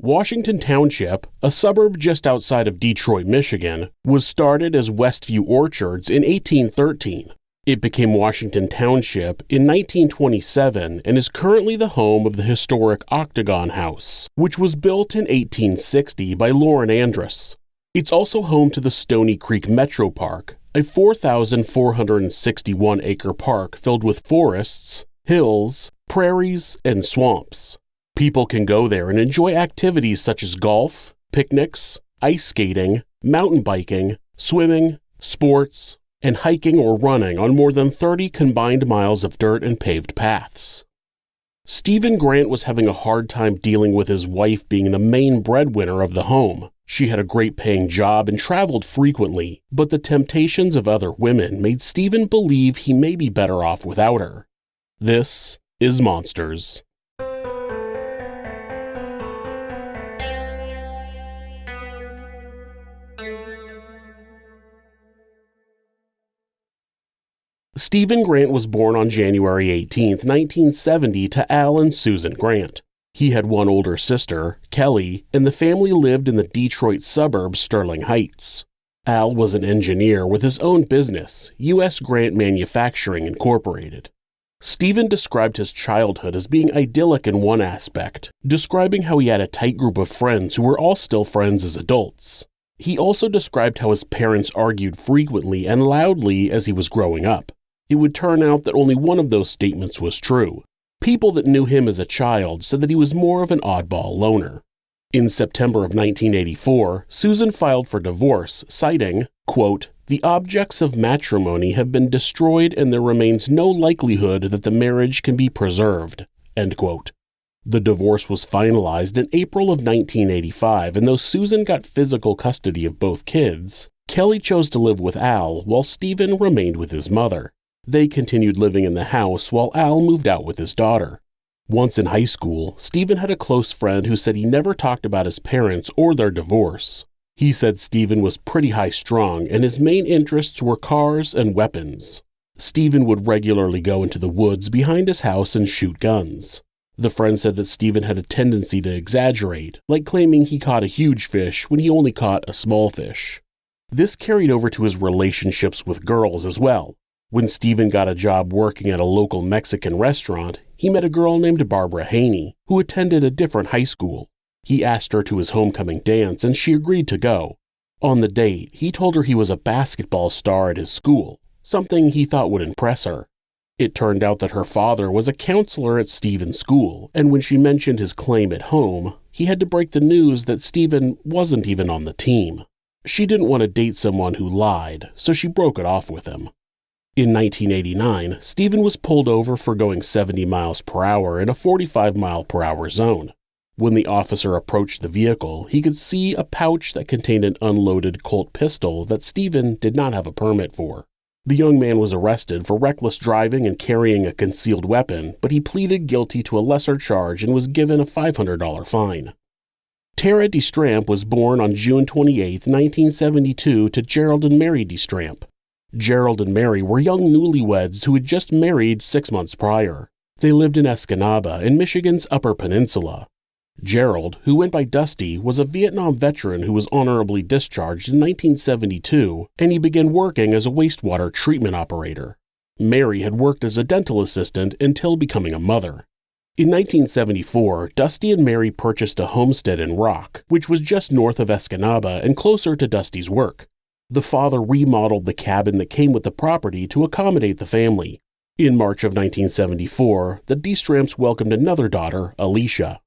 Washington Township, a suburb just outside of Detroit, Michigan, was started as Westview Orchards in 1813. It became Washington Township in 1927 and is currently the home of the historic Octagon House, which was built in 1860 by Lauren Andrus. It's also home to the Stony Creek Metro Park, a 4,461-acre park filled with forests, hills, prairies, and swamps. People can go there and enjoy activities such as golf, picnics, ice skating, mountain biking, swimming, sports, and hiking or running on more than 30 combined miles of dirt and paved paths. Stephen Grant was having a hard time dealing with his wife being the main breadwinner of the home. She had a great paying job and traveled frequently, but the temptations of other women made Stephen believe he may be better off without her. This is Monsters. Stephen Grant was born on January 18, 1970, to Al and Susan Grant. He had one older sister, Kelly, and the family lived in the Detroit suburb Sterling Heights. Al was an engineer with his own business, U.S. Grant Manufacturing Incorporated. Stephen described his childhood as being idyllic in one aspect, describing how he had a tight group of friends who were all still friends as adults. He also described how his parents argued frequently and loudly as he was growing up. It would turn out that only one of those statements was true. People that knew him as a child said that he was more of an oddball loner. In September of 1984, Susan filed for divorce, citing, quote, "The objects of matrimony have been destroyed and there remains no likelihood that the marriage can be preserved," end quote. The divorce was finalized in April of 1985, and though Susan got physical custody of both kids, Kelly chose to live with Al while Stephen remained with his mother. They continued living in the house while Al moved out with his daughter. Once in high school, Stephen had a close friend who said he never talked about his parents or their divorce. He said Stephen was pretty high-strung and his main interests were cars and weapons. Stephen would regularly go into the woods behind his house and shoot guns. The friend said that Stephen had a tendency to exaggerate, like claiming he caught a huge fish when he only caught a small fish. This carried over to his relationships with girls as well. When Stephen got a job working at a local Mexican restaurant, he met a girl named Barbara Haney, who attended a different high school. He asked her to his homecoming dance and she agreed to go. On the date, he told her he was a basketball star at his school, something he thought would impress her. It turned out that her father was a counselor at Stephen's school, and when she mentioned his claim at home, he had to break the news that Stephen wasn't even on the team. She didn't want to date someone who lied, so she broke it off with him. In 1989, Stephen was pulled over for going 70 miles per hour in a 45-mile-per-hour zone. When the officer approached the vehicle, he could see a pouch that contained an unloaded Colt pistol that Stephen did not have a permit for. The young man was arrested for reckless driving and carrying a concealed weapon, but he pleaded guilty to a lesser charge and was given a $500 fine. Tara DeStramp was born on June 28, 1972, to Gerald and Mary DeStramp. Gerald and Mary were young newlyweds who had just married 6 months prior. They lived in Escanaba in Michigan's Upper Peninsula. Gerald, who went by Dusty, was a Vietnam veteran who was honorably discharged in 1972, and he began working as a wastewater treatment operator. Mary had worked as a dental assistant until becoming a mother. In 1974, Dusty and Mary purchased a homestead in Rock, which was just north of Escanaba and closer to Dusty's work. The father remodeled the cabin that came with the property to accommodate the family. In March of 1974, the DeStramps welcomed another daughter, Alicia.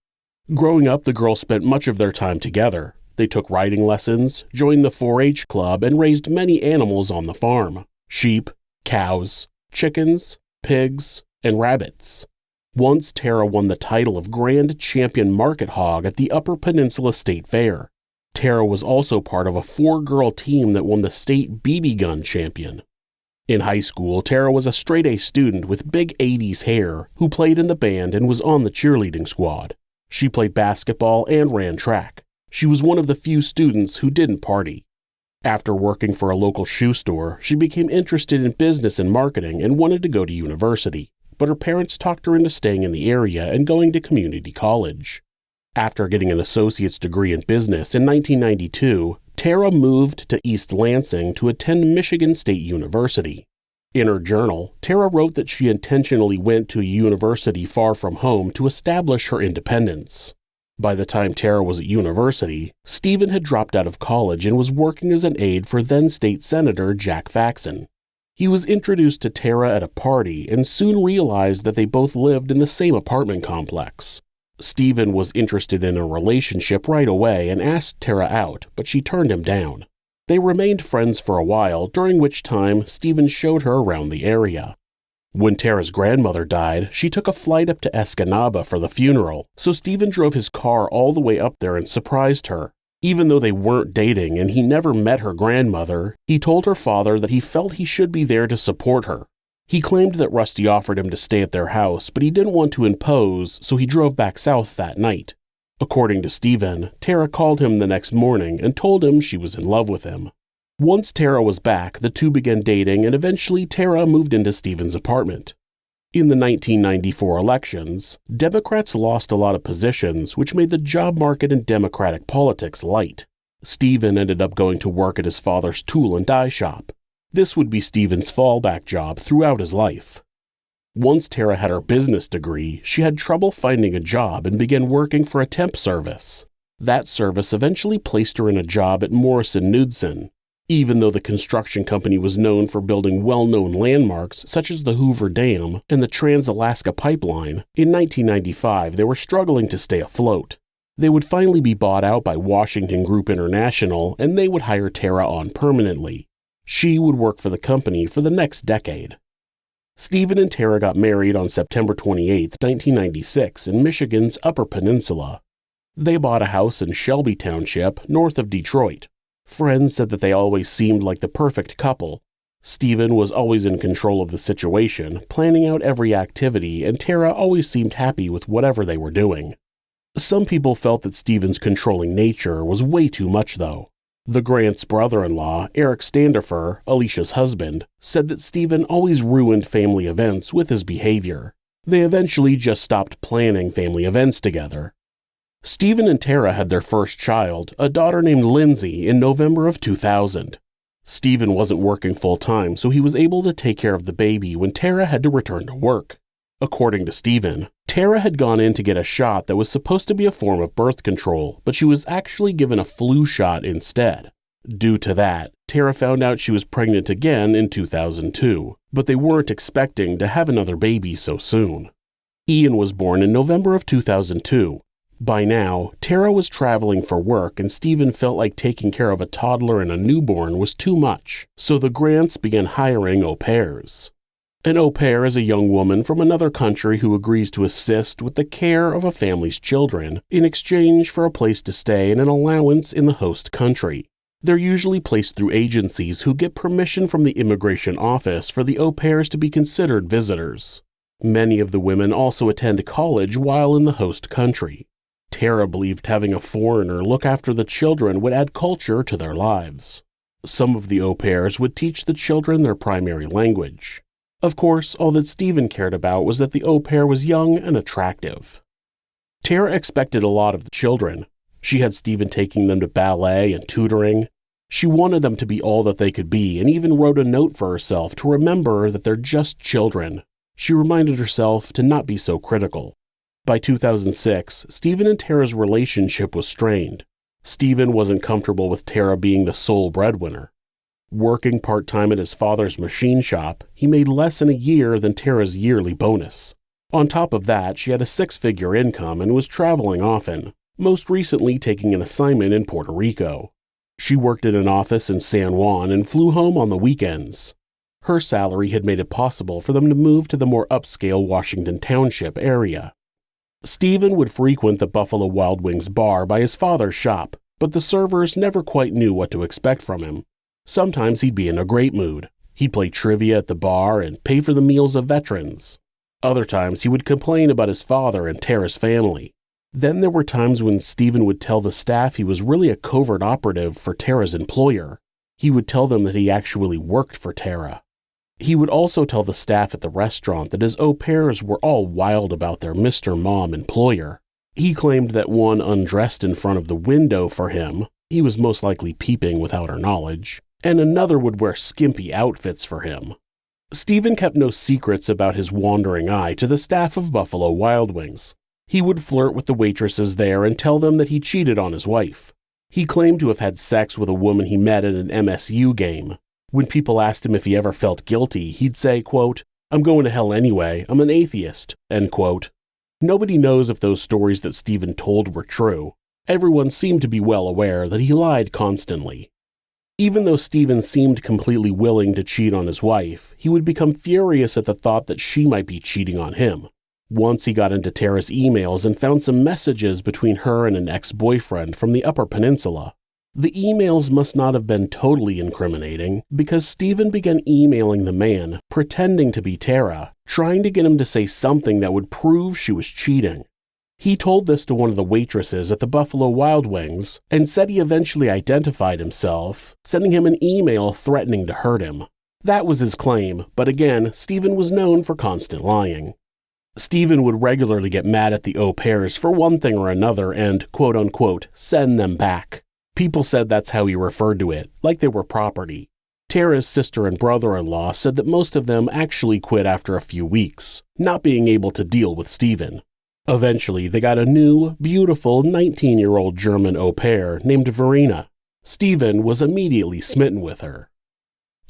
Growing up, the girls spent much of their time together. They took riding lessons, joined the 4-H club, and raised many animals on the farm: sheep, cows, chickens, pigs, and rabbits. Once Tara won the title of Grand Champion Market Hog at the Upper Peninsula State Fair. Tara was also part of a 4-girl team that won the state BB gun champion. In high school, Tara was a straight-A student with big 80s hair who played in the band and was on the cheerleading squad. She played basketball and ran track. She was one of the few students who didn't party. After working for a local shoe store, she became interested in business and marketing and wanted to go to university, but her parents talked her into staying in the area and going to community college. After getting an associate's degree in business in 1992, Tara moved to East Lansing to attend Michigan State University. In her journal, Tara wrote that she intentionally went to a university far from home to establish her independence. By the time Tara was at university, Stephen had dropped out of college and was working as an aide for then-State Senator Jack Faxon. He was introduced to Tara at a party and soon realized that they both lived in the same apartment complex. Stephen was interested in a relationship right away and asked Tara out, but she turned him down. They remained friends for a while, during which time Stephen showed her around the area. When Tara's grandmother died, she took a flight up to Escanaba for the funeral, so Stephen drove his car all the way up there and surprised her. Even though they weren't dating and he never met her grandmother, he told her father that he felt he should be there to support her. He claimed that Rusty offered him to stay at their house, but he didn't want to impose, so he drove back south that night. According to Stephen, Tara called him the next morning and told him she was in love with him. Once Tara was back, the two began dating and eventually Tara moved into Stephen's apartment. In the 1994 elections, Democrats lost a lot of positions, which made the job market in Democratic politics light. Stephen ended up going to work at his father's tool and die shop. This would be Stephen's fallback job throughout his life. Once Tara had her business degree, she had trouble finding a job and began working for a temp service. That service eventually placed her in a job at Morrison Knudsen. Even though the construction company was known for building well-known landmarks such as the Hoover Dam and the Trans-Alaska Pipeline, in 1995 they were struggling to stay afloat. They would finally be bought out by Washington Group International and they would hire Tara on permanently. She would work for the company for the next decade. Stephen and Tara got married on September 28, 1996 in Michigan's Upper Peninsula. They bought a house in Shelby Township, north of Detroit. Friends said that they always seemed like the perfect couple. Stephen was always in control of the situation, planning out every activity, and Tara always seemed happy with whatever they were doing. Some people felt that Stephen's controlling nature was way too much, though. The Grants' brother-in-law, Eric Standifer, Alicia's husband, said that Stephen always ruined family events with his behavior. They eventually just stopped planning family events together. Stephen and Tara had their first child, a daughter named Lindsay, in November of 2000. Stephen wasn't working full-time, so he was able to take care of the baby when Tara had to return to work. According to Stephen, Tara had gone in to get a shot that was supposed to be a form of birth control, but she was actually given a flu shot instead. Due to that, Tara found out she was pregnant again in 2002, but they weren't expecting to have another baby so soon. Ian was born in November of 2002. By now, Tara was traveling for work and Stephen felt like taking care of a toddler and a newborn was too much, so the Grants began hiring au pairs. An au pair is a young woman from another country who agrees to assist with the care of a family's children in exchange for a place to stay and an allowance in the host country. They're usually placed through agencies who get permission from the immigration office for the au pairs to be considered visitors. Many of the women also attend college while in the host country. Tara believed having a foreigner look after the children would add culture to their lives. Some of the au pairs would teach the children their primary language. Of course, all that Stephen cared about was that the au pair was young and attractive. Tara expected a lot of the children. She had Stephen taking them to ballet and tutoring. She wanted them to be all that they could be and even wrote a note for herself to remember that they're just children. She reminded herself to not be so critical. By 2006, Stephen and Tara's relationship was strained. Stephen wasn't comfortable with Tara being the sole breadwinner. Working part-time at his father's machine shop, he made less in a year than Tara's yearly bonus. On top of that, she had a six-figure income and was traveling often, most recently taking an assignment in Puerto Rico. She worked at an office in San Juan and flew home on the weekends. Her salary had made it possible for them to move to the more upscale Washington Township area. Stephen would frequent the Buffalo Wild Wings bar by his father's shop, but the servers never quite knew what to expect from him. Sometimes he'd be in a great mood. He'd play trivia at the bar and pay for the meals of veterans. Other times he would complain about his father and Tara's family. Then there were times when Stephen would tell the staff he was really a covert operative for Tara's employer. He would tell them that he actually worked for Tara. He would also tell the staff at the restaurant that his au pairs were all wild about their Mr. Mom employer. He claimed that one undressed in front of the window for him, he was most likely peeping without her knowledge, and another would wear skimpy outfits for him. Stephen kept no secrets about his wandering eye to the staff of Buffalo Wild Wings. He would flirt with the waitresses there and tell them that he cheated on his wife. He claimed to have had sex with a woman he met at an MSU game. When people asked him if he ever felt guilty, he'd say, quote, "I'm going to hell anyway, I'm an atheist," end quote. Nobody knows if those stories that Stephen told were true. Everyone seemed to be well aware that he lied constantly. Even though Stephen seemed completely willing to cheat on his wife, he would become furious at the thought that she might be cheating on him. Once he got into Tara's emails and found some messages between her and an ex-boyfriend from the Upper Peninsula. The emails must not have been totally incriminating, because Stephen began emailing the man, pretending to be Tara, trying to get him to say something that would prove she was cheating. He told this to one of the waitresses at the Buffalo Wild Wings and said he eventually identified himself, sending him an email threatening to hurt him. That was his claim, but again, Stephen was known for constant lying. Stephen would regularly get mad at the au pairs for one thing or another and, quote-unquote, send them back. People said that's how he referred to it, like they were property. Tara's sister and brother-in-law said that most of them actually quit after a few weeks, not being able to deal with Stephen. Eventually, they got a new, beautiful 19-year-old German au pair named Verena. Stephen was immediately smitten with her.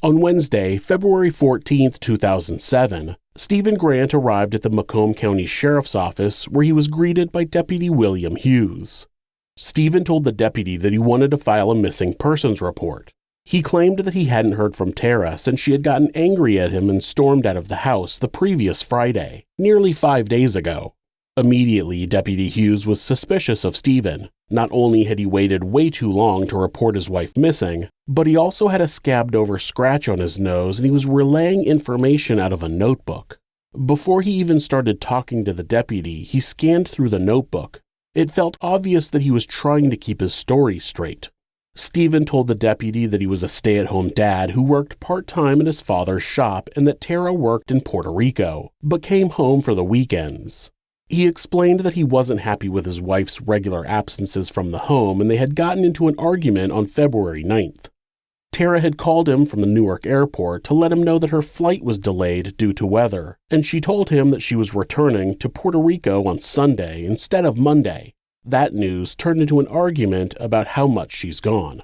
On Wednesday, February 14, 2007, Stephen Grant arrived at the Macomb County Sheriff's Office where he was greeted by Deputy William Hughes. Stephen told the deputy that he wanted to file a missing persons report. He claimed that he hadn't heard from Tara since she had gotten angry at him and stormed out of the house the previous Friday, nearly 5 days ago. Immediately, Deputy Hughes was suspicious of Stephen. Not only had he waited way too long to report his wife missing, but he also had a scabbed-over scratch on his nose and he was relaying information out of a notebook. Before he even started talking to the deputy, he scanned through the notebook. It felt obvious that he was trying to keep his story straight. Stephen told the deputy that he was a stay-at-home dad who worked part-time at his father's shop and that Tara worked in Puerto Rico, but came home for the weekends. He explained that he wasn't happy with his wife's regular absences from the home and they had gotten into an argument on February 9th. Tara had called him from the Newark airport to let him know that her flight was delayed due to weather, and she told him that she was returning to Puerto Rico on Sunday instead of Monday. That news turned into an argument about how much she's gone.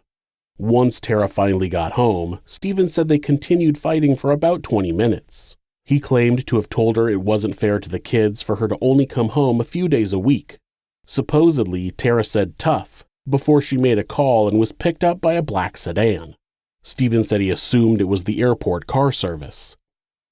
Once Tara finally got home, Stephen said they continued fighting for about 20 minutes. He claimed to have told her it wasn't fair to the kids for her to only come home a few days a week. Supposedly, Tara said tough before she made a call and was picked up by a black sedan. Stephen said he assumed it was the airport car service.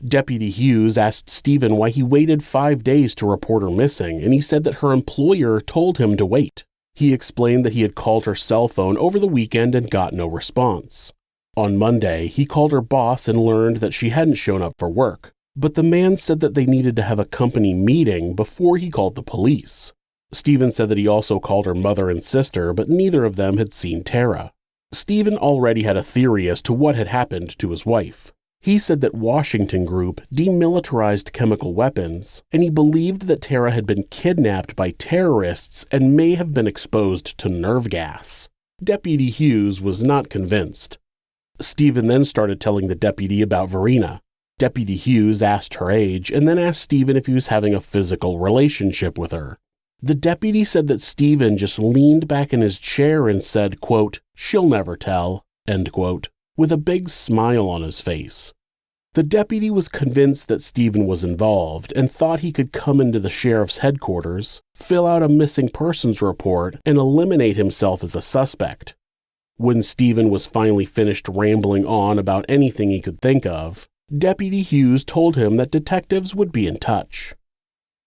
Deputy Hughes asked Stephen why he waited 5 days to report her missing, and he said that her employer told him to wait. He explained that he had called her cell phone over the weekend and got no response. On Monday, he called her boss and learned that she hadn't shown up for work. But the man said that they needed to have a company meeting before he called the police. Stephen said that he also called her mother and sister, but neither of them had seen Tara. Stephen already had a theory as to what had happened to his wife. He said that Washington Group demilitarized chemical weapons, and he believed that Tara had been kidnapped by terrorists and may have been exposed to nerve gas. Deputy Hughes was not convinced. Stephen then started telling the deputy about Verena. Deputy Hughes asked her age and then asked Stephen if he was having a physical relationship with her. The deputy said that Stephen just leaned back in his chair and said, quote, "She'll never tell," end quote, with a big smile on his face. The deputy was convinced that Stephen was involved and thought he could come into the sheriff's headquarters, fill out a missing persons report, and eliminate himself as a suspect. When Stephen was finally finished rambling on about anything he could think of, Deputy Hughes told him that detectives would be in touch.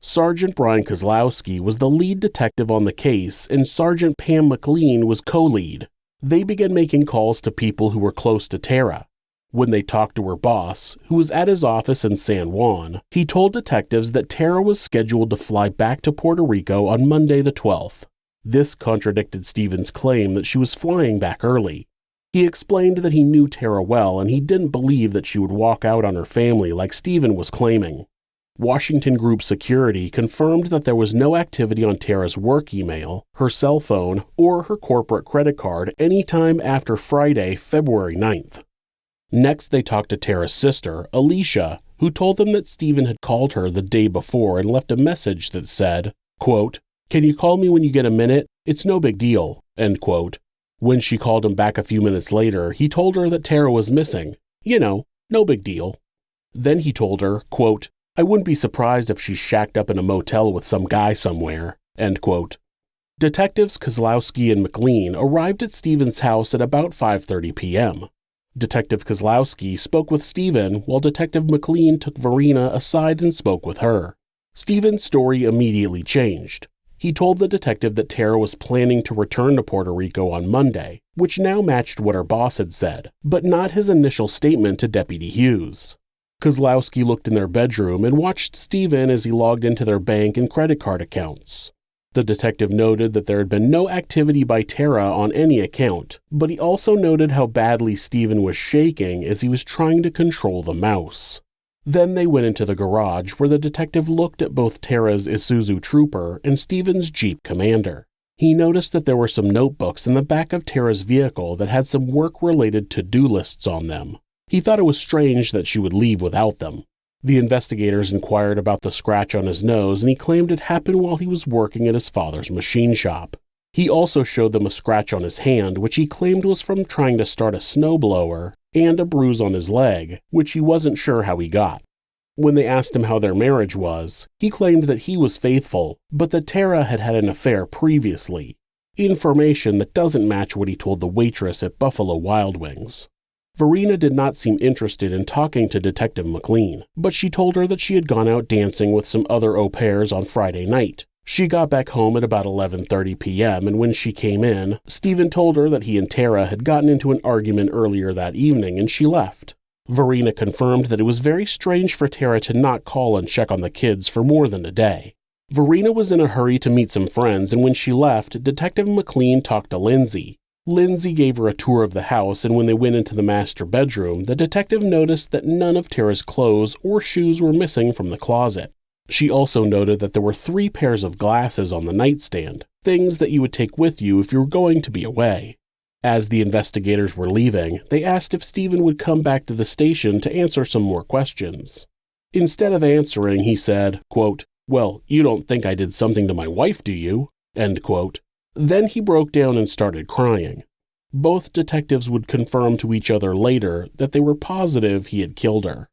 Sergeant Brian Kozlowski was the lead detective on the case, and Sergeant Pam McLean was co-lead. They began making calls to people who were close to Tara. When they talked to her boss, who was at his office in San Juan, he told detectives that Tara was scheduled to fly back to Puerto Rico on Monday the 12th. This contradicted Stephen's claim that she was flying back early. He explained that he knew Tara well and he didn't believe that she would walk out on her family like Stephen was claiming. Washington Group Security confirmed that there was no activity on Tara's work email, her cell phone, or her corporate credit card anytime after Friday, February 9th. Next, they talked to Tara's sister, Alicia, who told them that Stephen had called her the day before and left a message that said, quote, "Can you call me when you get a minute? It's no big deal," end quote. When she called him back a few minutes later, he told her that Tara was missing. No big deal. Then he told her, quote, "I wouldn't be surprised if she's shacked up in a motel with some guy somewhere," end quote. Detectives Kozlowski and McLean arrived at Stephen's house at about 5:30 p.m. Detective Kozlowski spoke with Stephen, while Detective McLean took Verena aside and spoke with her. Stephen's story immediately changed. He told the detective that Tara was planning to return to Puerto Rico on Monday, which now matched what her boss had said, but not his initial statement to Deputy Hughes. Kozlowski looked in their bedroom and watched Stephen as he logged into their bank and credit card accounts. The detective noted that there had been no activity by Tara on any account, but he also noted how badly Stephen was shaking as he was trying to control the mouse. Then they went into the garage where the detective looked at both Tara's Isuzu Trooper and Stephen's Jeep Commander. He noticed that there were some notebooks in the back of Tara's vehicle that had some work-related to-do lists on them. He thought it was strange that she would leave without them. The investigators inquired about the scratch on his nose, and he claimed it happened while he was working at his father's machine shop. He also showed them a scratch on his hand, which he claimed was from trying to start a snowblower, and a bruise on his leg, which he wasn't sure how he got. When they asked him how their marriage was, he claimed that he was faithful, but that Tara had had an affair previously. Information that doesn't match what he told the waitress at Buffalo Wild Wings. Verena did not seem interested in talking to Detective McLean, but she told her that she had gone out dancing with some other au pairs on Friday night. She got back home at about 11:30 p.m., and when she came in, Stephen told her that he and Tara had gotten into an argument earlier that evening, and she left. Verena confirmed that it was very strange for Tara to not call and check on the kids for more than a day. Verena was in a hurry to meet some friends, and when she left, Detective McLean talked to Lindsay. Lindsay gave her a tour of the house, and when they went into the master bedroom, the detective noticed that none of Tara's clothes or shoes were missing from the closet. She also noted that there were 3 pairs of glasses on the nightstand, things that you would take with you if you were going to be away. As the investigators were leaving, they asked if Stephen would come back to the station to answer some more questions. Instead of answering, he said, quote, "Well, you don't think I did something to my wife, do you?" End quote. Then he broke down and started crying. Both detectives would confirm to each other later that they were positive he had killed her.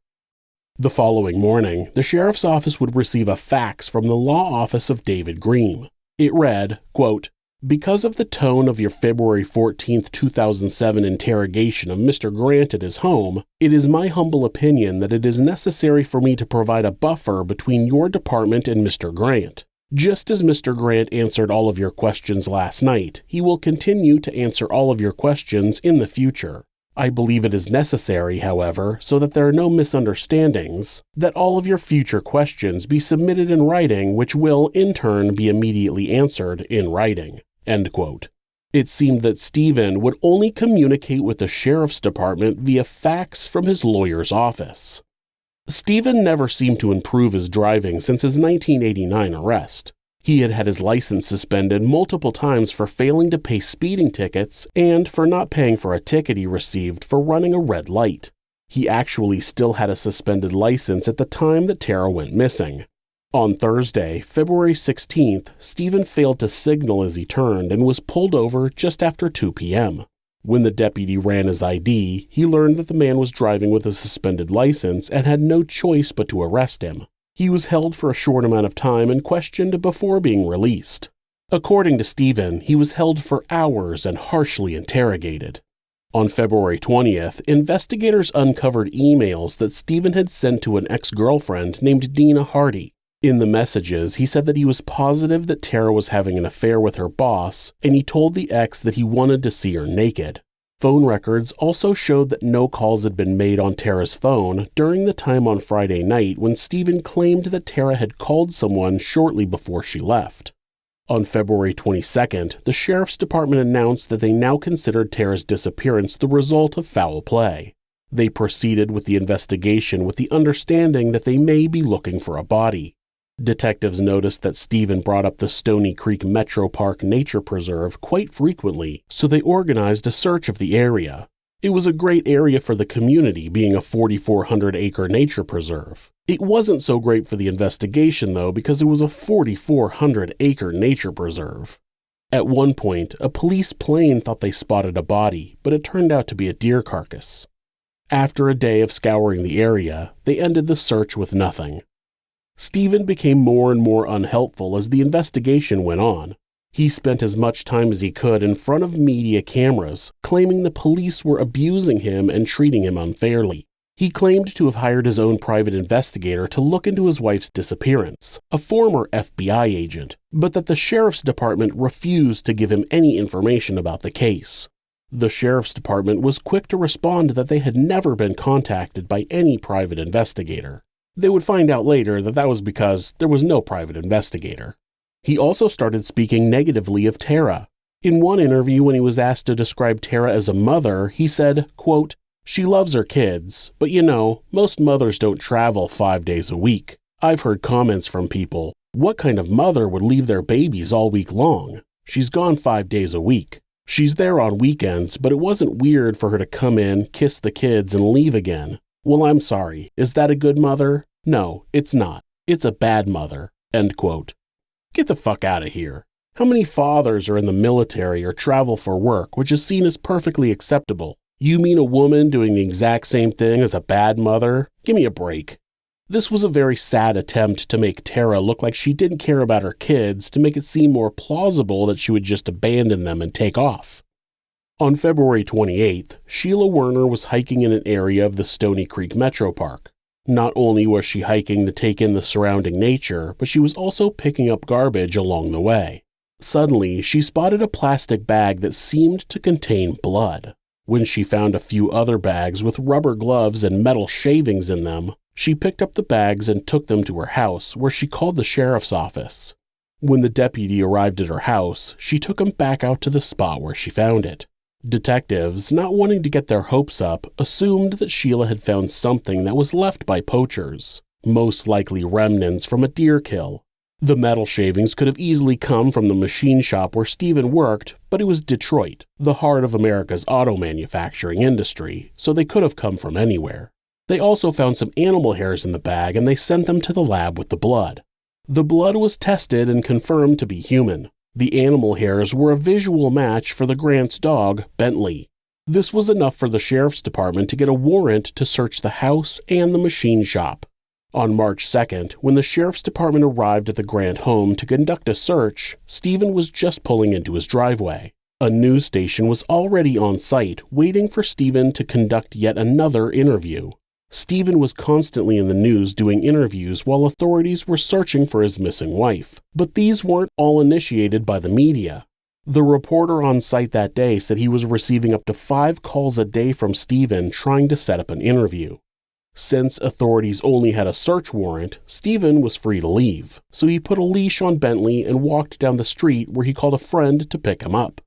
The following morning, the sheriff's office would receive a fax from the law office of David Green. It read, quote, "Because of the tone of your February 14, 2007 interrogation of Mr. Grant at his home, it is my humble opinion that it is necessary for me to provide a buffer between your department and Mr. Grant. Just as Mr. Grant answered all of your questions last night, he will continue to answer all of your questions in the future. I believe it is necessary, however, so that there are no misunderstandings, that all of your future questions be submitted in writing, which will, in turn, be immediately answered in writing." End quote. It seemed that Stephen would only communicate with the sheriff's department via fax from his lawyer's office. Stephen never seemed to improve his driving since his 1989 arrest. He had had his license suspended multiple times for failing to pay speeding tickets and for not paying for a ticket he received for running a red light. He actually still had a suspended license at the time that Tara went missing. On Thursday, February 16th, Stephen failed to signal as he turned and was pulled over just after 2 p.m. When the deputy ran his ID, he learned that the man was driving with a suspended license and had no choice but to arrest him. He was held for a short amount of time and questioned before being released. According to Stephen, he was held for hours and harshly interrogated. On February 20th, investigators uncovered emails that Stephen had sent to an ex-girlfriend named Dina Hardy. In the messages, he said that he was positive that Tara was having an affair with her boss, and he told the ex that he wanted to see her naked. Phone records also showed that no calls had been made on Tara's phone during the time on Friday night when Stephen claimed that Tara had called someone shortly before she left. On February 22nd, the sheriff's department announced that they now considered Tara's disappearance the result of foul play. They proceeded with the investigation with the understanding that they may be looking for a body. Detectives noticed that Stephen brought up the Stony Creek Metro Park Nature Preserve quite frequently, so they organized a search of the area. It was a great area for the community, being a 4,400-acre nature preserve. It wasn't so great for the investigation, though, because it was a 4,400-acre nature preserve. At one point, a police plane thought they spotted a body, but it turned out to be a deer carcass. After a day of scouring the area, they ended the search with nothing. Stephen became more and more unhelpful as the investigation went on. He spent as much time as he could in front of media cameras, claiming the police were abusing him and treating him unfairly. He claimed to have hired his own private investigator to look into his wife's disappearance, a former FBI agent, but that the sheriff's department refused to give him any information about the case. The sheriff's department was quick to respond that they had never been contacted by any private investigator. They would find out later that was because there was no private investigator. He also started speaking negatively of Tara. In one interview, when he was asked to describe Tara as a mother, he said, quote, "She loves her kids, but most mothers don't travel 5 days a week. I've heard comments from people, what kind of mother would leave their babies all week long? She's gone 5 days a week. She's there on weekends, but it wasn't weird for her to come in, kiss the kids, and leave again. Well, I'm sorry. Is that a good mother? No, it's not. It's a bad mother." End quote. Get the fuck out of here. How many fathers are in the military or travel for work, which is seen as perfectly acceptable? You mean a woman doing the exact same thing as a bad mother? Give me a break. This was a very sad attempt to make Tara look like she didn't care about her kids, to make it seem more plausible that she would just abandon them and take off. On February 28th, Sheila Werner was hiking in an area of the Stony Creek Metro Park. Not only was she hiking to take in the surrounding nature, but she was also picking up garbage along the way. Suddenly, she spotted a plastic bag that seemed to contain blood. When she found a few other bags with rubber gloves and metal shavings in them, she picked up the bags and took them to her house, where she called the sheriff's office. When the deputy arrived at her house, she took him back out to the spot where she found it. Detectives, not wanting to get their hopes up, assumed that Sheila had found something that was left by poachers, most likely remnants from a deer kill. The metal shavings could have easily come from the machine shop where Stephen worked, but it was Detroit, the heart of America's auto manufacturing industry, so they could have come from anywhere. They also found some animal hairs in the bag, and they sent them to the lab with the blood. The blood was tested and confirmed to be human. The animal hairs were a visual match for the Grant's dog, Bentley. This was enough for the sheriff's department to get a warrant to search the house and the machine shop. On March 2nd, when the sheriff's department arrived at the Grant home to conduct a search, Stephen was just pulling into his driveway. A news station was already on site, waiting for Stephen to conduct yet another interview. Stephen was constantly in the news doing interviews while authorities were searching for his missing wife, but these weren't all initiated by the media. The reporter on site that day said he was receiving up to 5 calls a day from Stephen trying to set up an interview. Since authorities only had a search warrant, Stephen was free to leave, so he put a leash on Bentley and walked down the street where he called a friend to pick him up.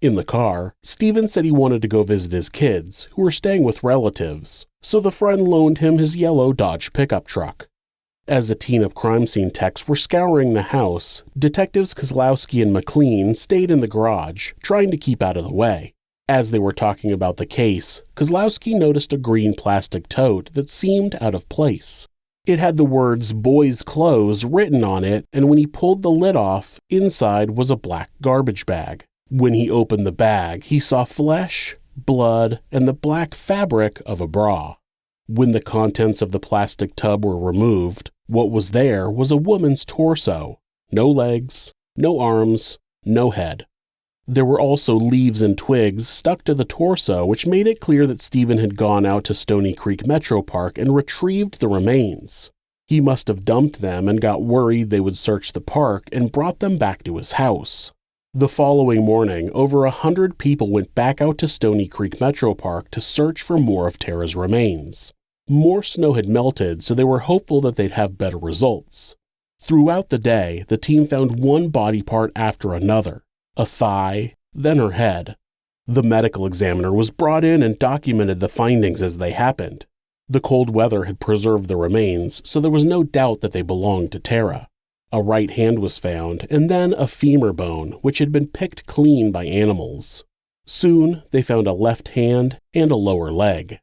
In the car, Stephen said he wanted to go visit his kids, who were staying with relatives, so the friend loaned him his yellow Dodge pickup truck. As a team of crime scene techs were scouring the house, Detectives Kozlowski and McLean stayed in the garage, trying to keep out of the way. As they were talking about the case, Kozlowski noticed a green plastic tote that seemed out of place. It had the words "boys' clothes" written on it, and when he pulled the lid off, inside was a black garbage bag. When he opened the bag, he saw flesh, blood, and the black fabric of a bra. When the contents of the plastic tub were removed, what was there was a woman's torso. No legs, no arms, no head. There were also leaves and twigs stuck to the torso, which made it clear that Stephen had gone out to Stony Creek Metro Park and retrieved the remains. He must have dumped them and got worried they would search the park and brought them back to his house. The following morning, over 100 people went back out to Stony Creek Metro Park to search for more of Tara's remains. More snow had melted, so they were hopeful that they'd have better results. Throughout the day, the team found one body part after another, a thigh, then her head. The medical examiner was brought in and documented the findings as they happened. The cold weather had preserved the remains, so there was no doubt that they belonged to Tara. A right hand was found, and then a femur bone, which had been picked clean by animals. Soon, they found a left hand and a lower leg.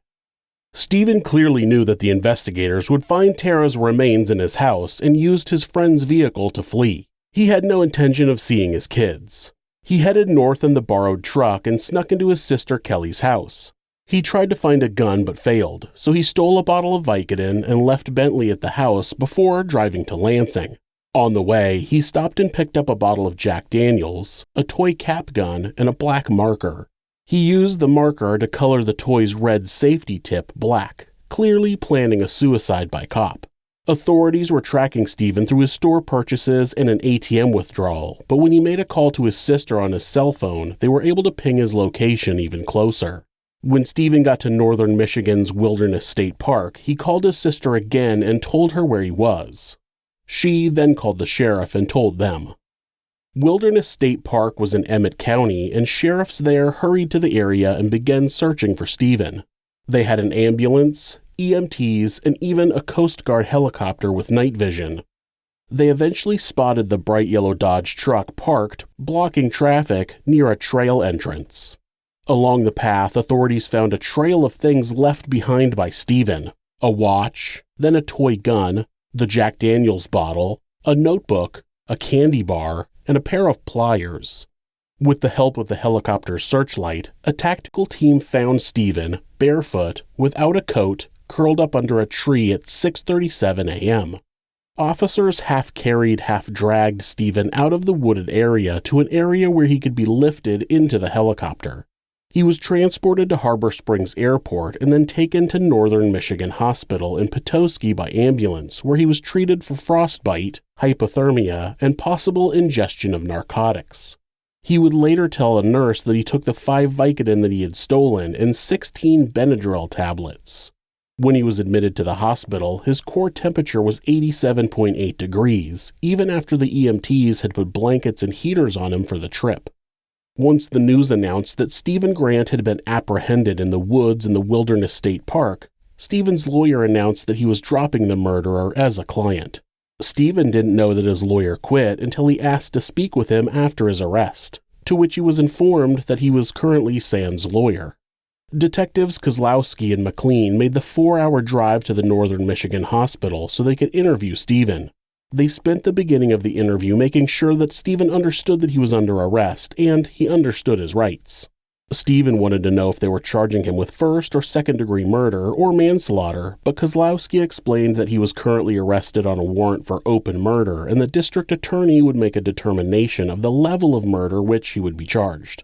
Stephen clearly knew that the investigators would find Tara's remains in his house and used his friend's vehicle to flee. He had no intention of seeing his kids. He headed north in the borrowed truck and snuck into his sister Kelly's house. He tried to find a gun but failed, so he stole a bottle of Vicodin and left Bentley at the house before driving to Lansing. On the way, he stopped and picked up a bottle of Jack Daniels, a toy cap gun, and a black marker. He used the marker to color the toy's red safety tip black, clearly planning a suicide by cop. Authorities were tracking Stephen through his store purchases and an ATM withdrawal, but when he made a call to his sister on his cell phone, they were able to ping his location even closer. When Stephen got to northern Michigan's Wilderness State Park, he called his sister again and told her where he was. She then called the sheriff and told them. Wilderness State Park was in Emmett County, and sheriffs there hurried to the area and began searching for Stephen. They had an ambulance, EMTs, and even a Coast Guard helicopter with night vision. They eventually spotted the bright yellow Dodge truck parked, blocking traffic, near a trail entrance. Along the path, authorities found a trail of things left behind by Stephen: a watch, then a toy gun, the Jack Daniels bottle, a notebook, a candy bar, and a pair of pliers. With the help of the helicopter's searchlight, a tactical team found Stephen, barefoot, without a coat, curled up under a tree at 6:37 a.m. Officers half-carried, half-dragged Stephen out of the wooded area to an area where he could be lifted into the helicopter. He was transported to Harbor Springs Airport and then taken to Northern Michigan Hospital in Petoskey by ambulance, where he was treated for frostbite, hypothermia, and possible ingestion of narcotics. He would later tell a nurse that he took the 5 Vicodin that he had stolen and 16 Benadryl tablets. When he was admitted to the hospital, his core temperature was 87.8 degrees, even after the EMTs had put blankets and heaters on him for the trip. Once the news announced that Stephen Grant had been apprehended in the woods in the Wilderness State Park, Stephen's lawyer announced that he was dropping the murderer as a client. Stephen didn't know that his lawyer quit until he asked to speak with him after his arrest, to which he was informed that he was currently Sand's lawyer. Detectives Kozlowski and McLean made the 4-hour drive to the Northern Michigan Hospital so they could interview Stephen. They spent the beginning of the interview making sure that Stephen understood that he was under arrest, and he understood his rights. Stephen wanted to know if they were charging him with first or second-degree murder or manslaughter, but Kozlowski explained that he was currently arrested on a warrant for open murder, and the district attorney would make a determination of the level of murder which he would be charged.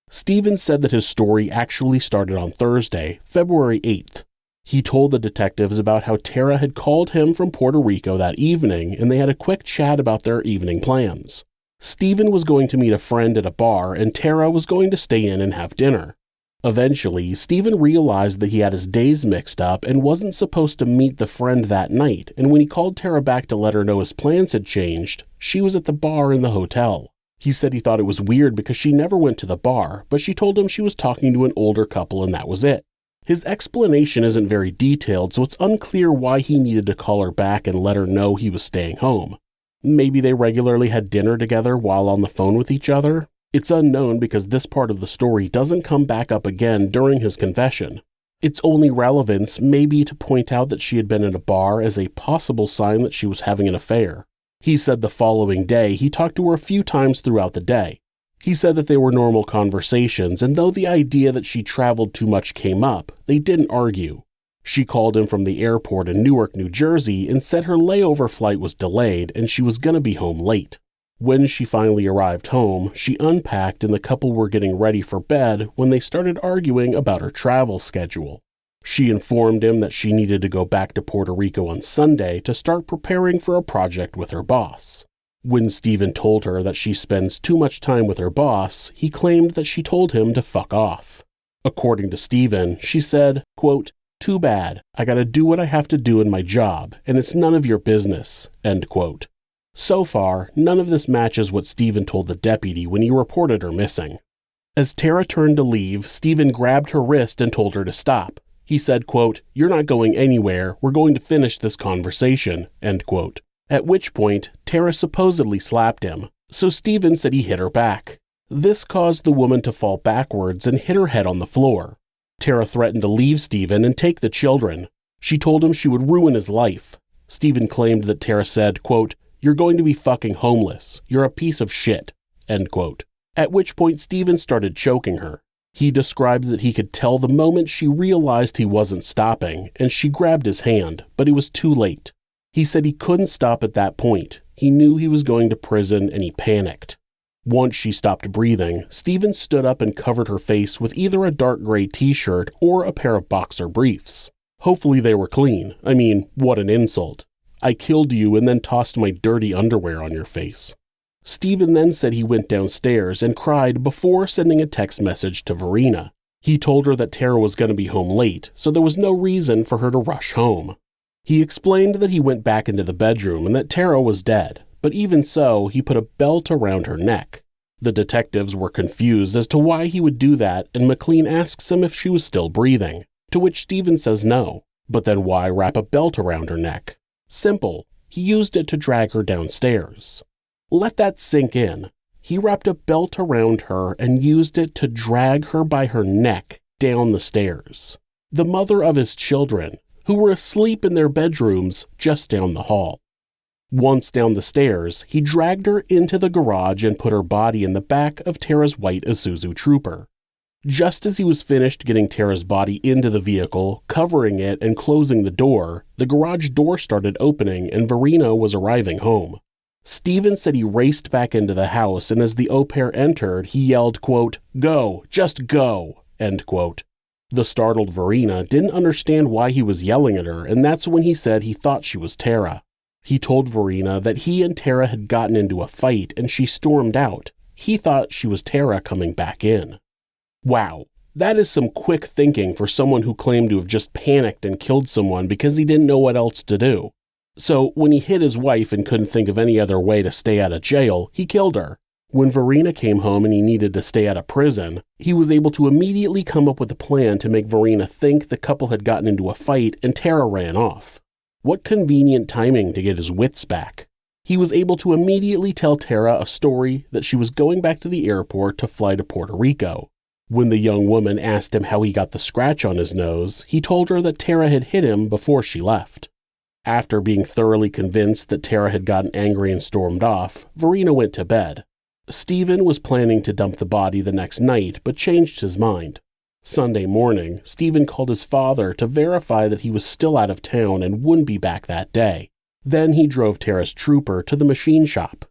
Stephen said that his story actually started on Thursday, February 8th. He told the detectives about how Tara had called him from Puerto Rico that evening, and they had a quick chat about their evening plans. Stephen was going to meet a friend at a bar, and Tara was going to stay in and have dinner. Eventually, Stephen realized that he had his days mixed up and wasn't supposed to meet the friend that night, and when he called Tara back to let her know his plans had changed, she was at the bar in the hotel. He said he thought it was weird because she never went to the bar, but she told him she was talking to an older couple and that was it. His explanation isn't very detailed, so it's unclear why he needed to call her back and let her know he was staying home. Maybe they regularly had dinner together while on the phone with each other? It's unknown because this part of the story doesn't come back up again during his confession. Its only relevance may be to point out that she had been in a bar as a possible sign that she was having an affair. He said the following day he talked to her a few times throughout the day. He said that they were normal conversations, and though the idea that she traveled too much came up, they didn't argue. She called him from the airport in Newark, New Jersey, and said her layover flight was delayed and she was going to be home late. When she finally arrived home, she unpacked and the couple were getting ready for bed when they started arguing about her travel schedule. She informed him that she needed to go back to Puerto Rico on Sunday to start preparing for a project with her boss. When Stephen told her that she spends too much time with her boss, he claimed that she told him to fuck off. According to Stephen, she said, quote, "Too bad. I gotta do what I have to do in my job, and it's none of your business," end quote. So far, none of this matches what Stephen told the deputy when he reported her missing. As Tara turned to leave, Stephen grabbed her wrist and told her to stop. He said, quote, "You're not going anywhere. We're going to finish this conversation," end quote. At which point, Tara supposedly slapped him, so Stephen said he hit her back. This caused the woman to fall backwards and hit her head on the floor. Tara threatened to leave Stephen and take the children. She told him she would ruin his life. Stephen claimed that Tara said, quote, "You're going to be fucking homeless. You're a piece of shit," end quote. At which point Stephen started choking her. He described that he could tell the moment she realized he wasn't stopping, and she grabbed his hand, but it was too late. He said he couldn't stop at that point. He knew he was going to prison, and he panicked. Once she stopped breathing, Stephen stood up and covered her face with either a dark gray t-shirt or a pair of boxer briefs. Hopefully they were clean. I mean, what an insult. I killed you and then tossed my dirty underwear on your face. Stephen then said he went downstairs and cried before sending a text message to Verena. He told her that Tara was going to be home late, so there was no reason for her to rush home. He explained that he went back into the bedroom and that Tara was dead, but even so, he put a belt around her neck. The detectives were confused as to why he would do that, and McLean asks him if she was still breathing, to which Stephen says no. But then why wrap a belt around her neck? Simple. He used it to drag her downstairs. Let that sink in. He wrapped a belt around her and used it to drag her by her neck down the stairs. The mother of his children, who were asleep in their bedrooms just down the hall. Once down the stairs, he dragged her into the garage and put her body in the back of Tara's white Isuzu Trooper. Just as he was finished getting Tara's body into the vehicle, covering it and closing the door, the garage door started opening and Verena was arriving home. Stephen said he raced back into the house, and as the au pair entered, he yelled, quote, "Go, just go," end quote. The startled Verena didn't understand why he was yelling at her, and that's when he said he thought she was Tara. He told Verena that he and Tara had gotten into a fight and she stormed out. He thought she was Tara coming back in. Wow, that is some quick thinking for someone who claimed to have just panicked and killed someone because he didn't know what else to do. So when he hit his wife and couldn't think of any other way to stay out of jail, he killed her. When Verena came home and he needed to stay out of prison, he was able to immediately come up with a plan to make Verena think the couple had gotten into a fight and Tara ran off. What convenient timing to get his wits back. He was able to immediately tell Tara a story that she was going back to the airport to fly to Puerto Rico. When the young woman asked him how he got the scratch on his nose, he told her that Tara had hit him before she left. After being thoroughly convinced that Tara had gotten angry and stormed off, Verena went to bed. Stephen was planning to dump the body the next night, but changed his mind. Sunday morning, Stephen called his father to verify that he was still out of town and wouldn't be back that day. Then he drove Tara's trooper to the machine shop.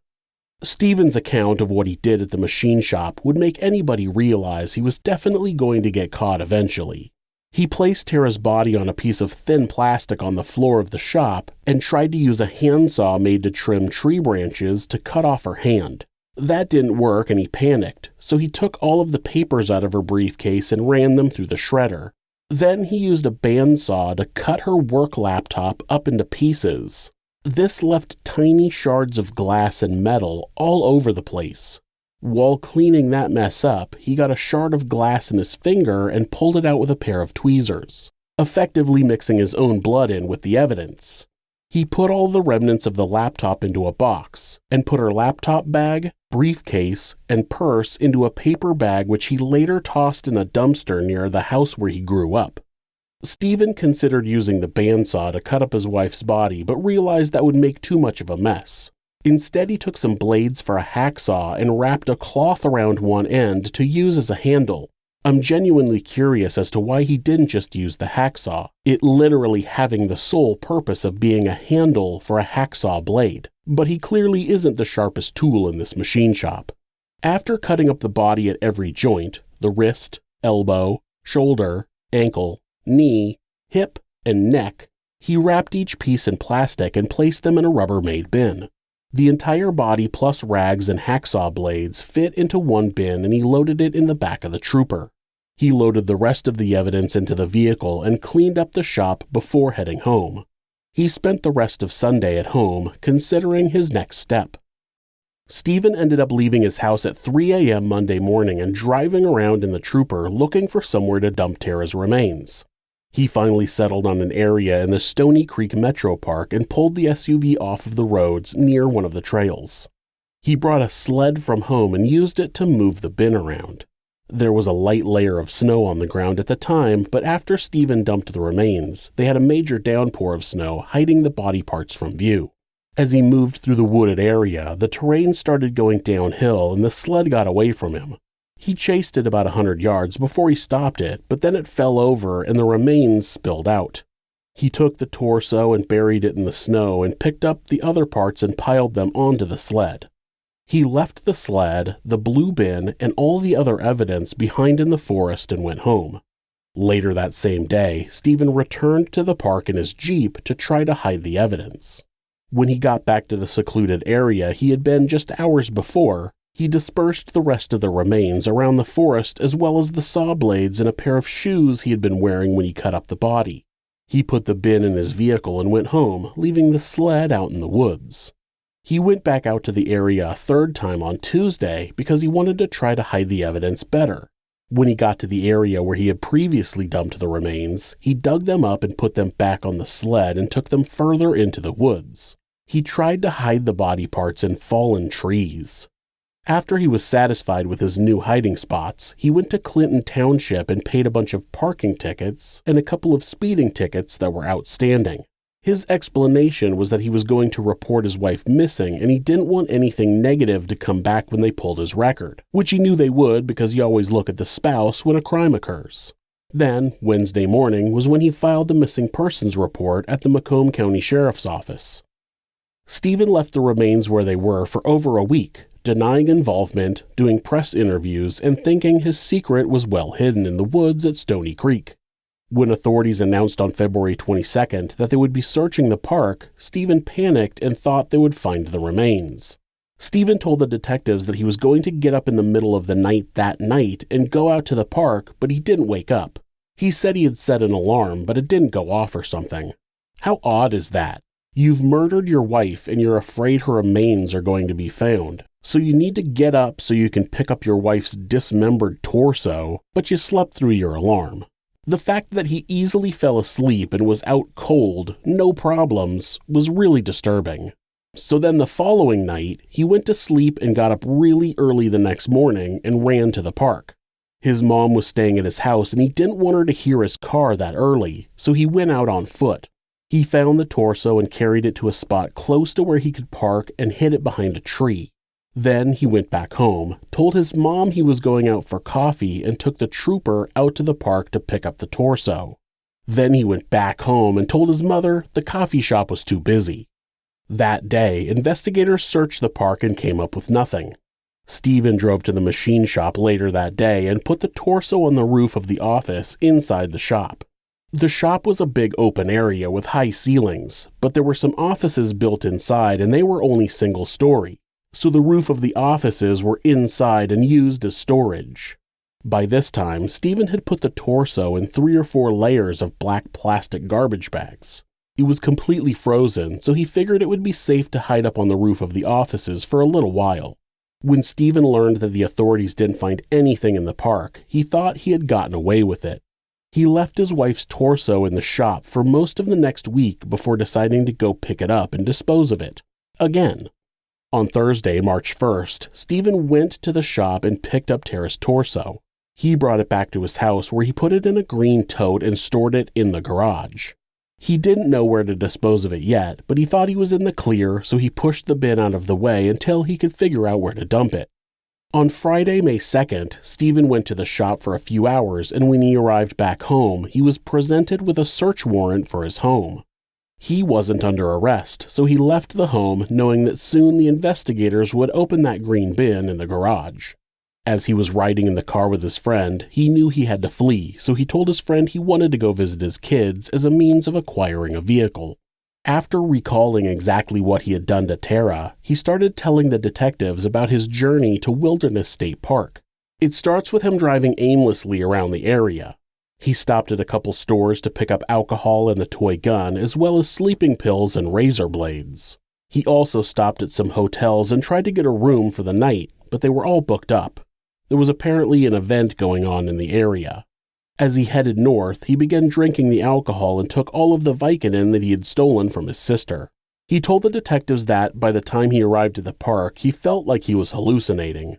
Stephen's account of what he did at the machine shop would make anybody realize he was definitely going to get caught eventually. He placed Tara's body on a piece of thin plastic on the floor of the shop and tried to use a handsaw made to trim tree branches to cut off her hand. That didn't work and he panicked, so he took all of the papers out of her briefcase and ran them through the shredder. Then he used a bandsaw to cut her work laptop up into pieces. This left tiny shards of glass and metal all over the place. While cleaning that mess up, he got a shard of glass in his finger and pulled it out with a pair of tweezers, effectively mixing his own blood in with the evidence. He put all the remnants of the laptop into a box and put her laptop bag, briefcase, and purse into a paper bag which he later tossed in a dumpster near the house where he grew up. Stephen considered using the bandsaw to cut up his wife's body but realized that would make too much of a mess. Instead, he took some blades for a hacksaw and wrapped a cloth around one end to use as a handle. I'm genuinely curious as to why he didn't just use the hacksaw, it literally having the sole purpose of being a handle for a hacksaw blade. But he clearly isn't the sharpest tool in this machine shop. After cutting up the body at every joint, the wrist, elbow, shoulder, ankle, knee, hip, and neck, he wrapped each piece in plastic and placed them in a Rubbermaid bin. The entire body plus rags and hacksaw blades fit into one bin and he loaded it in the back of the trooper. He loaded the rest of the evidence into the vehicle and cleaned up the shop before heading home. He spent the rest of Sunday at home considering his next step. Stephen ended up leaving his house at 3 a.m. Monday morning and driving around in the Trooper looking for somewhere to dump Tara's remains. He finally settled on an area in the Stony Creek Metro Park and pulled the SUV off of the roads near one of the trails. He brought a sled from home and used it to move the bin around. There was a light layer of snow on the ground at the time, but after Stephen dumped the remains, they had a major downpour of snow hiding the body parts from view. As he moved through the wooded area, the terrain started going downhill and the sled got away from him. He chased it about 100 yards before he stopped it, but then it fell over and the remains spilled out. He took the torso and buried it in the snow and picked up the other parts and piled them onto the sled. He left the sled, the blue bin, and all the other evidence behind in the forest and went home. Later that same day, Stephen returned to the park in his Jeep to try to hide the evidence. When he got back to the secluded area he had been just hours before, he dispersed the rest of the remains around the forest as well as the saw blades and a pair of shoes he had been wearing when he cut up the body. He put the bin in his vehicle and went home, leaving the sled out in the woods. He went back out to the area a third time on Tuesday because he wanted to try to hide the evidence better. When he got to the area where he had previously dumped the remains, he dug them up and put them back on the sled and took them further into the woods. He tried to hide the body parts in fallen trees. After he was satisfied with his new hiding spots, he went to Clinton Township and paid a bunch of parking tickets and a couple of speeding tickets that were outstanding. His explanation was that he was going to report his wife missing and he didn't want anything negative to come back when they pulled his record, which he knew they would because you always look at the spouse when a crime occurs. Then, Wednesday morning was when he filed the missing persons report at the Macomb County Sheriff's Office. Stephen left the remains where they were for over a week, denying involvement, doing press interviews, and thinking his secret was well hidden in the woods at Stony Creek. When authorities announced on February 22nd that they would be searching the park, Stephen panicked and thought they would find the remains. Stephen told the detectives that he was going to get up in the middle of the night that night and go out to the park, but he didn't wake up. He said he had set an alarm, but it didn't go off or something. How odd is that? You've murdered your wife and you're afraid her remains are going to be found. So you need to get up so you can pick up your wife's dismembered torso, but you slept through your alarm. The fact that he easily fell asleep and was out cold, no problems, was really disturbing. So then the following night, he went to sleep and got up really early the next morning and ran to the park. His mom was staying at his house and he didn't want her to hear his car that early, so he went out on foot. He found the torso and carried it to a spot close to where he could park and hid it behind a tree. Then he went back home, told his mom he was going out for coffee, and took the trooper out to the park to pick up the torso. Then he went back home and told his mother the coffee shop was too busy. That day, investigators searched the park and came up with nothing. Stephen drove to the machine shop later that day and put the torso on the roof of the office inside the shop. The shop was a big open area with high ceilings, but there were some offices built inside and they were only single-story, so the roof of the offices were inside and used as storage. By this time, Stephen had put the torso in 3 or 4 layers of black plastic garbage bags. It was completely frozen, so he figured it would be safe to hide up on the roof of the offices for a little while. When Stephen learned that the authorities didn't find anything in the park, he thought he had gotten away with it. He left his wife's torso in the shop for most of the next week before deciding to go pick it up and dispose of it. Again. On Thursday, March 1st, Stephen went to the shop and picked up Tara's torso. He brought it back to his house where he put it in a green tote and stored it in the garage. He didn't know where to dispose of it yet, but he thought he was in the clear, so he pushed the bin out of the way until he could figure out where to dump it. On Friday, May 2nd, Stephen went to the shop for a few hours, and when he arrived back home, he was presented with a search warrant for his home. He wasn't under arrest, so he left the home knowing that soon the investigators would open that green bin in the garage. As he was riding in the car with his friend, he knew he had to flee, so he told his friend he wanted to go visit his kids as a means of acquiring a vehicle. After recalling exactly what he had done to Tara, he started telling the detectives about his journey to Wilderness State Park. It starts with him driving aimlessly around the area. He stopped at a couple stores to pick up alcohol and the toy gun, as well as sleeping pills and razor blades. He also stopped at some hotels and tried to get a room for the night, but they were all booked up. There was apparently an event going on in the area. As he headed north, he began drinking the alcohol and took all of the Vicodin that he had stolen from his sister. He told the detectives that, by the time he arrived at the park, he felt like he was hallucinating.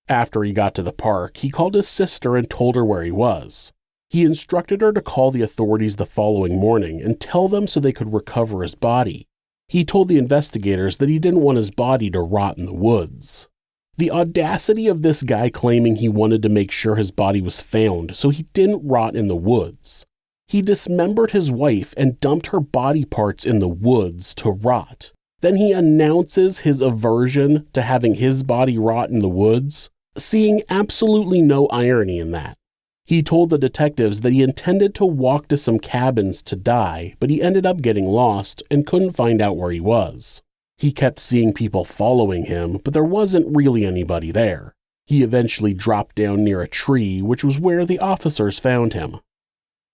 After he got to the park, he called his sister and told her where he was. He instructed her to call the authorities the following morning and tell them so they could recover his body. He told the investigators that he didn't want his body to rot in the woods. The audacity of this guy claiming he wanted to make sure his body was found so he didn't rot in the woods. He dismembered his wife and dumped her body parts in the woods to rot. Then he announces his aversion to having his body rot in the woods, seeing absolutely no irony in that. He told the detectives that he intended to walk to some cabins to die, but he ended up getting lost and couldn't find out where he was. He kept seeing people following him, but there wasn't really anybody there. He eventually dropped down near a tree, which was where the officers found him.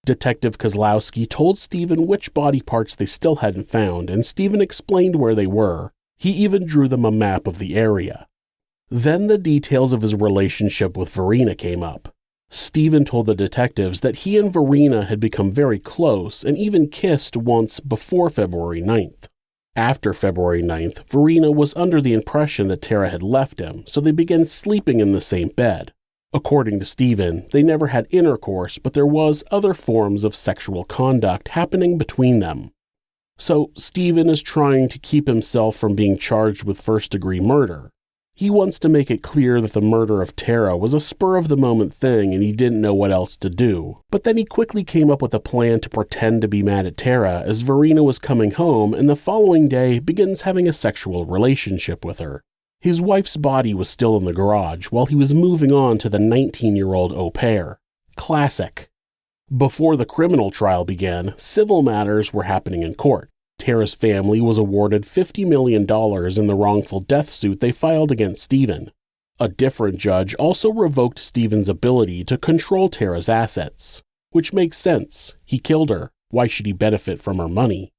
Detective Kozlowski told Stephen which body parts they still hadn't found, and Stephen explained where they were. He even drew them a map of the area. Then the details of his relationship with Verena came up. Stephen told the detectives that he and Verena had become very close and even kissed once before February 9th. After February 9th, Verena was under the impression that Tara had left him, so they began sleeping in the same bed. According to Stephen, they never had intercourse, but there was other forms of sexual conduct happening between them. So Stephen is trying to keep himself from being charged with first-degree murder. He wants to make it clear that the murder of Tara was a spur-of-the-moment thing and he didn't know what else to do. But then he quickly came up with a plan to pretend to be mad at Tara as Verena was coming home and the following day begins having a sexual relationship with her. His wife's body was still in the garage while he was moving on to the 19-year-old au pair. Classic. Before the criminal trial began, civil matters were happening in court. Tara's family was awarded $50 million in the wrongful death suit they filed against Stephen. A different judge also revoked Stephen's ability to control Tara's assets. Which makes sense. He killed her. Why should he benefit from her money?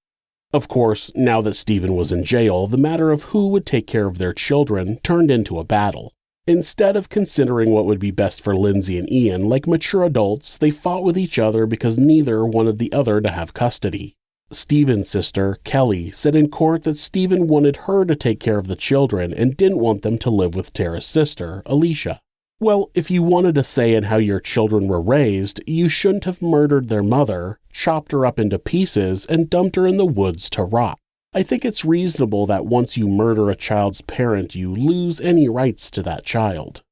Of course, now that Stephen was in jail, the matter of who would take care of their children turned into a battle. Instead of considering what would be best for Lindsay and Ian like mature adults, they fought with each other because neither wanted the other to have custody. Stephen's sister, Kelly, said in court that Stephen wanted her to take care of the children and didn't want them to live with Tara's sister, Alicia. Well, if you wanted a say in how your children were raised, you shouldn't have murdered their mother, chopped her up into pieces, and dumped her in the woods to rot. I think it's reasonable that once you murder a child's parent, you lose any rights to that child.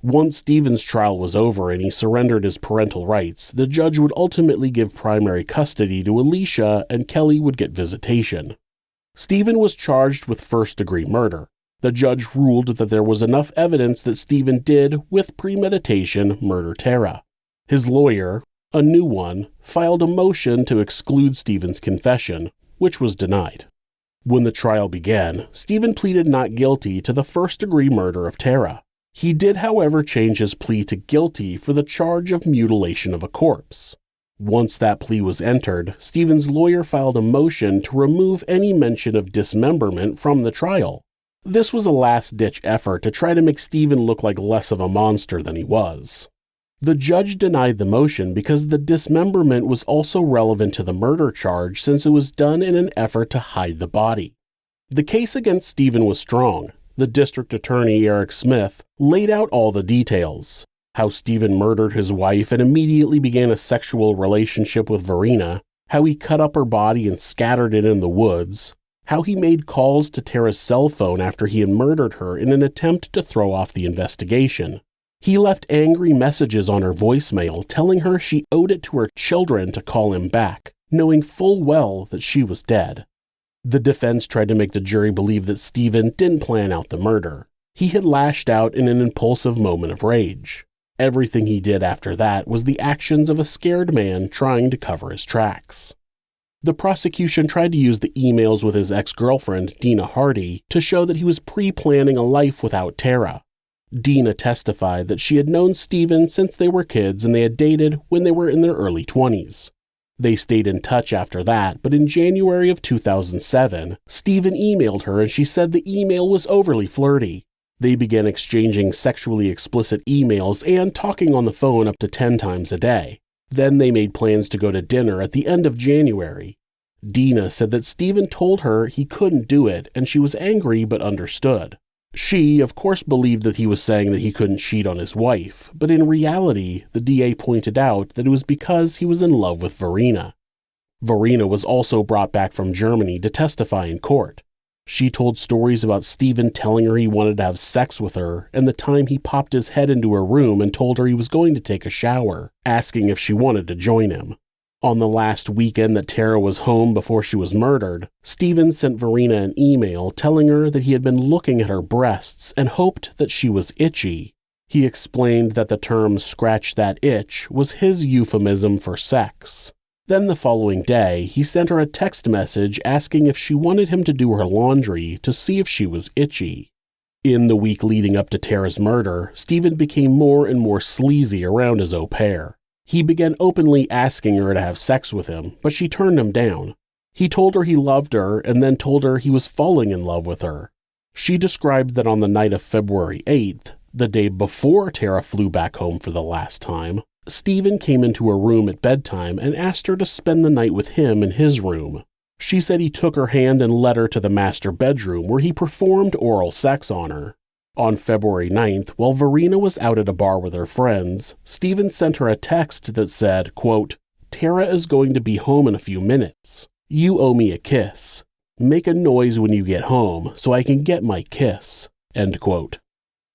Once Stephen's trial was over and he surrendered his parental rights, the judge would ultimately give primary custody to Alicia and Kelly would get visitation. Stephen was charged with first-degree murder. The judge ruled that there was enough evidence that Stephen did, with premeditation, murder Tara. His lawyer, a new one, filed a motion to exclude Stephen's confession, which was denied. When the trial began, Stephen pleaded not guilty to the first-degree murder of Tara. He did, however, change his plea to guilty for the charge of mutilation of a corpse. Once that plea was entered, Stephen's lawyer filed a motion to remove any mention of dismemberment from the trial. This was a last-ditch effort to try to make Stephen look like less of a monster than he was. The judge denied the motion because the dismemberment was also relevant to the murder charge since it was done in an effort to hide the body. The case against Stephen was strong. The district attorney, Eric Smith, laid out all the details. How Stephen murdered his wife and immediately began a sexual relationship with Verena, how he cut up her body and scattered it in the woods, how he made calls to Tara's cell phone after he had murdered her in an attempt to throw off the investigation. He left angry messages on her voicemail telling her she owed it to her children to call him back, knowing full well that she was dead. The defense tried to make the jury believe that Stephen didn't plan out the murder. He had lashed out in an impulsive moment of rage. Everything he did after that was the actions of a scared man trying to cover his tracks. The prosecution tried to use the emails with his ex-girlfriend, Dina Hardy, to show that he was pre-planning a life without Tara. Dina testified that she had known Stephen since they were kids and they had dated when they were in their early 20s. They stayed in touch after that, but in January of 2007, Stephen emailed her and she said the email was overly flirty. They began exchanging sexually explicit emails and talking on the phone up to 10 times a day. Then they made plans to go to dinner at the end of January. Dina said that Stephen told her he couldn't do it and she was angry but understood. She, of course, believed that he was saying that he couldn't cheat on his wife, but in reality, the DA pointed out that it was because he was in love with Verena. Verena was also brought back from Germany to testify in court. She told stories about Stephen telling her he wanted to have sex with her and the time he popped his head into her room and told her he was going to take a shower, asking if she wanted to join him. On the last weekend that Tara was home before she was murdered, Stephen sent Verena an email telling her that he had been looking at her breasts and hoped that she was itchy. He explained that the term "scratch that itch" was his euphemism for sex. Then the following day, he sent her a text message asking if she wanted him to do her laundry to see if she was itchy. In the week leading up to Tara's murder, Stephen became more and more sleazy around his au pair. He began openly asking her to have sex with him, but she turned him down. He told her he loved her and then told her he was falling in love with her. She described that on the night of February 8th, the day before Tara flew back home for the last time, Stephen came into her room at bedtime and asked her to spend the night with him in his room. She said he took her hand and led her to the master bedroom where he performed oral sex on her. On February 9th, while Verena was out at a bar with her friends, Stephen sent her a text that said, quote, "Tara is going to be home in a few minutes. You owe me a kiss. Make a noise when you get home so I can get my kiss." End quote.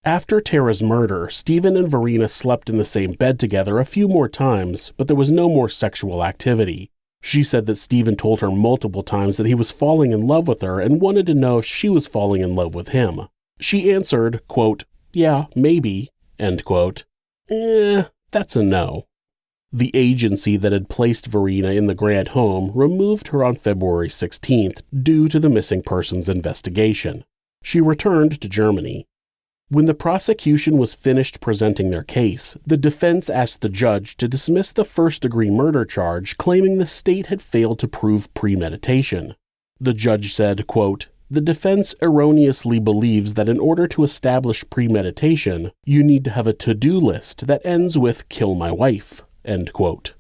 After Tara's murder, Stephen and Verena slept in the same bed together a few more times, but there was no more sexual activity. She said that Stephen told her multiple times that he was falling in love with her and wanted to know if she was falling in love with him. She answered, quote, "Yeah, maybe," end quote. That's a no. The agency that had placed Verena in the Grant home removed her on February 16th due to the missing persons investigation. She returned to Germany. When the prosecution was finished presenting their case, the defense asked the judge to dismiss the first-degree murder charge, claiming the state had failed to prove premeditation. The judge said, quote, "The defense erroneously believes that in order to establish premeditation, you need to have a to-do list that ends with 'kill my wife,'" end quote.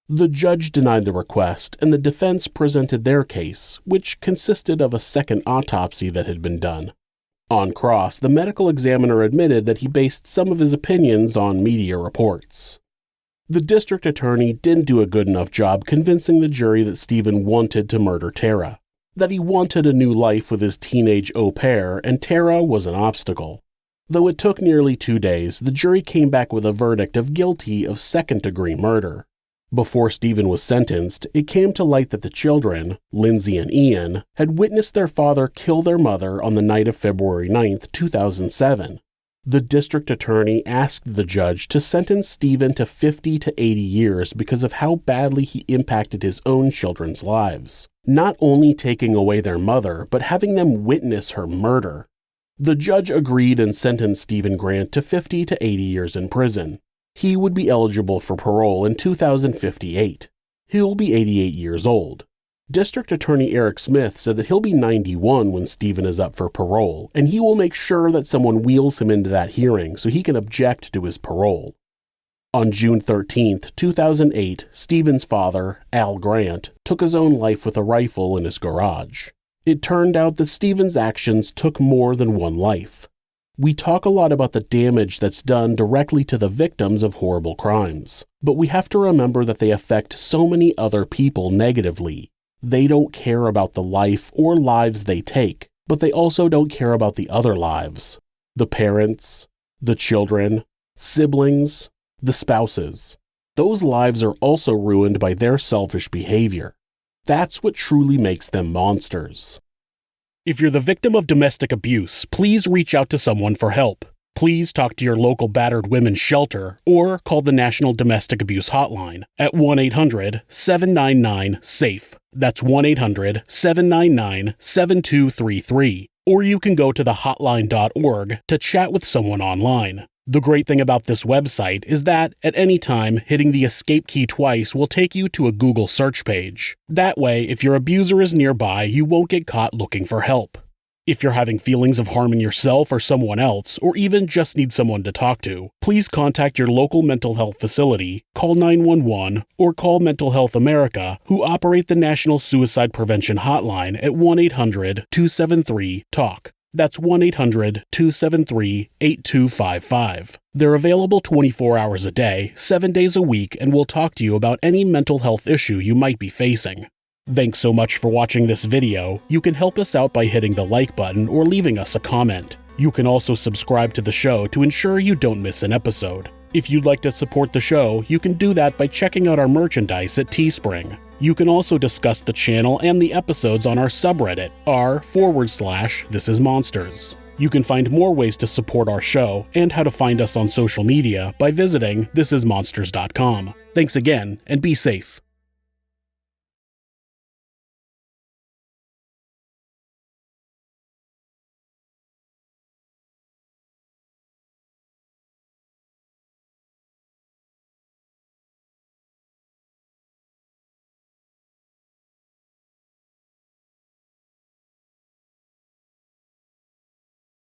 The judge denied the request, and the defense presented their case, which consisted of a second autopsy that had been done. On cross, the medical examiner admitted that he based some of his opinions on media reports. The district attorney didn't do a good enough job convincing the jury that Stephen wanted to murder Tara, that he wanted a new life with his teenage au pair, and Tara was an obstacle. Though it took nearly 2 days, the jury came back with a verdict of guilty of second-degree murder. Before Stephen was sentenced, it came to light that the children, Lindsay and Ian, had witnessed their father kill their mother on the night of February 9th, 2007. The district attorney asked the judge to sentence Stephen to 50 to 80 years because of how badly he impacted his own children's lives, not only taking away their mother, but having them witness her murder. The judge agreed and sentenced Stephen Grant to 50 to 80 years in prison. He would be eligible for parole in 2058. He'll be 88 years old. District Attorney Eric Smith said that he'll be 91 when Stephen is up for parole, and he will make sure that someone wheels him into that hearing so he can object to his parole. On June 13, 2008, Stephen's father, Al Grant, took his own life with a rifle in his garage. It turned out that Stephen's actions took more than one life. We talk a lot about the damage that's done directly to the victims of horrible crimes, but we have to remember that they affect so many other people negatively. They don't care about the life or lives they take, but they also don't care about the other lives. The parents, the children, siblings, the spouses. Those lives are also ruined by their selfish behavior. That's what truly makes them monsters. If you're the victim of domestic abuse, please reach out to someone for help. Please talk to your local battered women's shelter or call the National Domestic Abuse Hotline at 1-800-799-SAFE. That's 1-800-799-7233. Or you can go to thehotline.org to chat with someone online. The great thing about this website is that, at any time, hitting the escape key twice will take you to a Google search page. That way, if your abuser is nearby, you won't get caught looking for help. If you're having feelings of harming yourself or someone else, or even just need someone to talk to, please contact your local mental health facility, call 911, or call Mental Health America, who operate the National Suicide Prevention Hotline at 1-800-273-TALK. That's 1-800-273-8255. They're available 24 hours a day, 7 days a week, and will talk to you about any mental health issue you might be facing. Thanks so much for watching this video. You can help us out by hitting the like button or leaving us a comment. You can also subscribe to the show to ensure you don't miss an episode. If you'd like to support the show, you can do that by checking out our merchandise at Teespring. You can also discuss the channel and the episodes on our subreddit, r/thisismonsters. You can find more ways to support our show and how to find us on social media by visiting thisismonsters.com. Thanks again, and be safe.